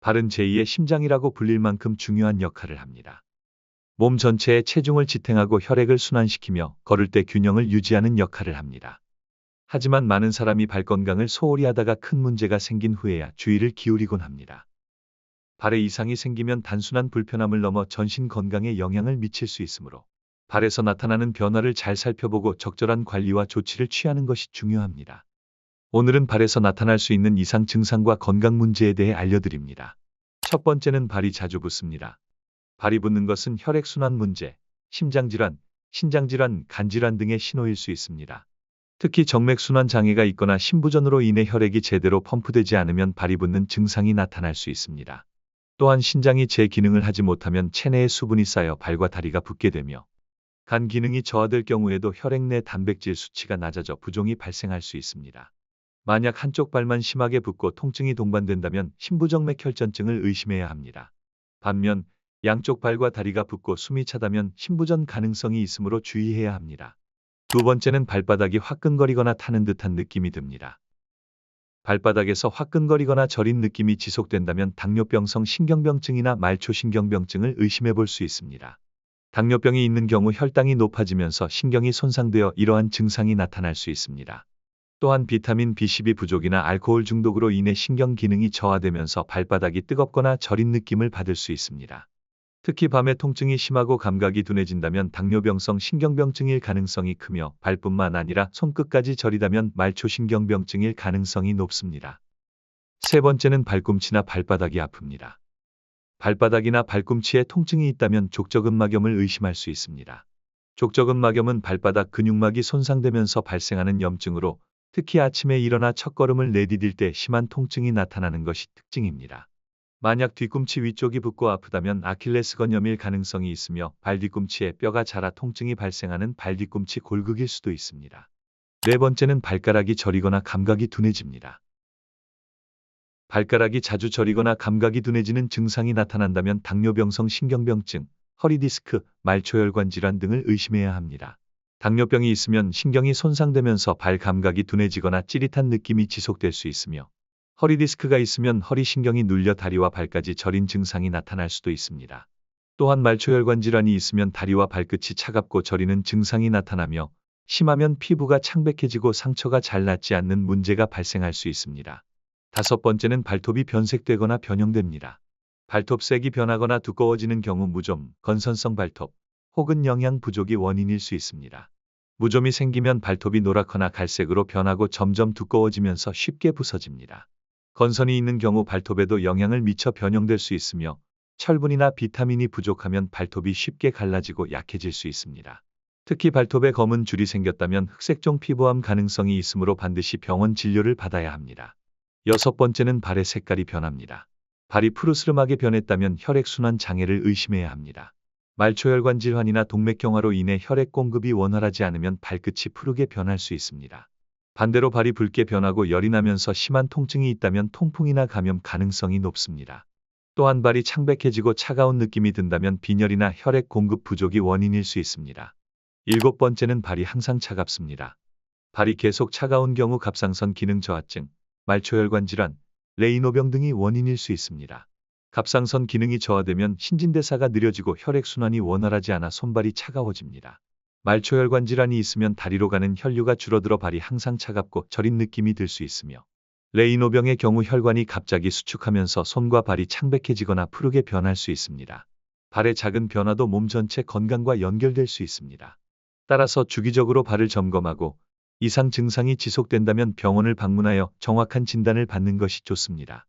발은 제2의 심장이라고 불릴 만큼 중요한 역할을 합니다. 몸 전체의 체중을 지탱하고 혈액을 순환시키며 걸을 때 균형을 유지하는 역할을 합니다. 하지만 많은 사람이 발 건강을 소홀히 하다가 큰 문제가 생긴 후에야 주의를 기울이곤 합니다. 발에 이상이 생기면 단순한 불편함을 넘어 전신 건강에 영향을 미칠 수 있으므로 발에서 나타나는 변화를 잘 살펴보고 적절한 관리와 조치를 취하는 것이 중요합니다. 오늘은 발에서 나타날 수 있는 이상 증상과 건강 문제에 대해 알려드립니다. 첫 번째는 발이 자주 붓습니다. 발이 붓는 것은 혈액순환 문제, 심장질환, 신장질환, 간질환 등의 신호일 수 있습니다. 특히 정맥순환 장애가 있거나 심부전으로 인해 혈액이 제대로 펌프되지 않으면 발이 붓는 증상이 나타날 수 있습니다. 또한 신장이 제 기능을 하지 못하면 체내에 수분이 쌓여 발과 다리가 붓게 되며 간 기능이 저하될 경우에도 혈액 내 단백질 수치가 낮아져 부종이 발생할 수 있습니다. 만약 한쪽 발만 심하게 붓고 통증이 동반된다면 심부정맥 혈전증을 의심해야 합니다. 반면 양쪽 발과 다리가 붓고 숨이 차다면 심부전 가능성이 있으므로 주의해야 합니다. 두 번째는 발바닥이 화끈거리거나 타는 듯한 느낌이 듭니다. 발바닥에서 화끈거리거나 저린 느낌이 지속된다면 당뇨병성 신경병증이나 말초신경병증을 의심해 볼 수 있습니다. 당뇨병이 있는 경우 혈당이 높아지면서 신경이 손상되어 이러한 증상이 나타날 수 있습니다. 또한 비타민 B12 부족이나 알코올 중독으로 인해 신경 기능이 저하되면서 발바닥이 뜨겁거나 저린 느낌을 받을 수 있습니다. 특히 밤에 통증이 심하고 감각이 둔해진다면 당뇨병성 신경병증일 가능성이 크며 발뿐만 아니라 손끝까지 저리다면 말초신경병증일 가능성이 높습니다. 세 번째는 발꿈치나 발바닥이 아픕니다. 발바닥이나 발꿈치에 통증이 있다면 족저근막염을 의심할 수 있습니다. 족저근막염은 발바닥 근육막이 손상되면서 발생하는 염증으로 특히 아침에 일어나 첫걸음을 내디딜 때 심한 통증이 나타나는 것이 특징입니다. 만약 뒤꿈치 위쪽이 붓고 아프다면 아킬레스건염일 가능성이 있으며 발 뒤꿈치에 뼈가 자라 통증이 발생하는 발뒤꿈치 골극일 수도 있습니다. 네 번째는 발가락이 저리거나 감각이 둔해집니다. 발가락이 자주 저리거나 감각이 둔해지는 증상이 나타난다면 당뇨병성 신경병증, 허리디스크, 말초혈관 질환 등을 의심해야 합니다. 당뇨병이 있으면 신경이 손상되면서 발 감각이 둔해지거나 찌릿한 느낌이 지속될 수 있으며 허리디스크가 있으면 허리신경이 눌려 다리와 발까지 저린 증상이 나타날 수도 있습니다. 또한 말초혈관 질환이 있으면 다리와 발끝이 차갑고 저리는 증상이 나타나며 심하면 피부가 창백해지고 상처가 잘 낫지 않는 문제가 발생할 수 있습니다. 다섯 번째는 발톱이 변색되거나 변형됩니다. 발톱색이 변하거나 두꺼워지는 경우 무좀, 건선성 발톱 혹은 영양 부족이 원인일 수 있습니다. 무좀이 생기면 발톱이 노랗거나 갈색으로 변하고 점점 두꺼워지면서 쉽게 부서집니다. 건선이 있는 경우 발톱에도 영향을 미쳐 변형될 수 있으며 철분이나 비타민이 부족하면 발톱이 쉽게 갈라지고 약해질 수 있습니다. 특히 발톱에 검은 줄이 생겼다면 흑색종 피부암 가능성이 있으므로 반드시 병원 진료를 받아야 합니다. 여섯 번째는 발의 색깔이 변합니다. 발이 푸르스름하게 변했다면 혈액순환 장애를 의심해야 합니다. 말초혈관 질환이나 동맥경화로 인해 혈액 공급이 원활하지 않으면 발끝이 푸르게 변할 수 있습니다. 반대로 발이 붉게 변하고 열이 나면서 심한 통증이 있다면 통풍이나 감염 가능성이 높습니다. 또한 발이 창백해지고 차가운 느낌이 든다면 빈혈이나 혈액 공급 부족이 원인일 수 있습니다. 일곱 번째는 발이 항상 차갑습니다. 발이 계속 차가운 경우 갑상선 기능 저하증, 말초혈관 질환, 레이노병 등이 원인일 수 있습니다. 갑상선 기능이 저하되면 신진대사가 느려지고 혈액순환이 원활하지 않아 손발이 차가워집니다. 말초혈관 질환이 있으면 다리로 가는 혈류가 줄어들어 발이 항상 차갑고 저린 느낌이 들 수 있으며 레이노병의 경우 혈관이 갑자기 수축하면서 손과 발이 창백해지거나 푸르게 변할 수 있습니다. 발의 작은 변화도 몸 전체 건강과 연결될 수 있습니다. 따라서 주기적으로 발을 점검하고 이상 증상이 지속된다면 병원을 방문하여 정확한 진단을 받는 것이 좋습니다.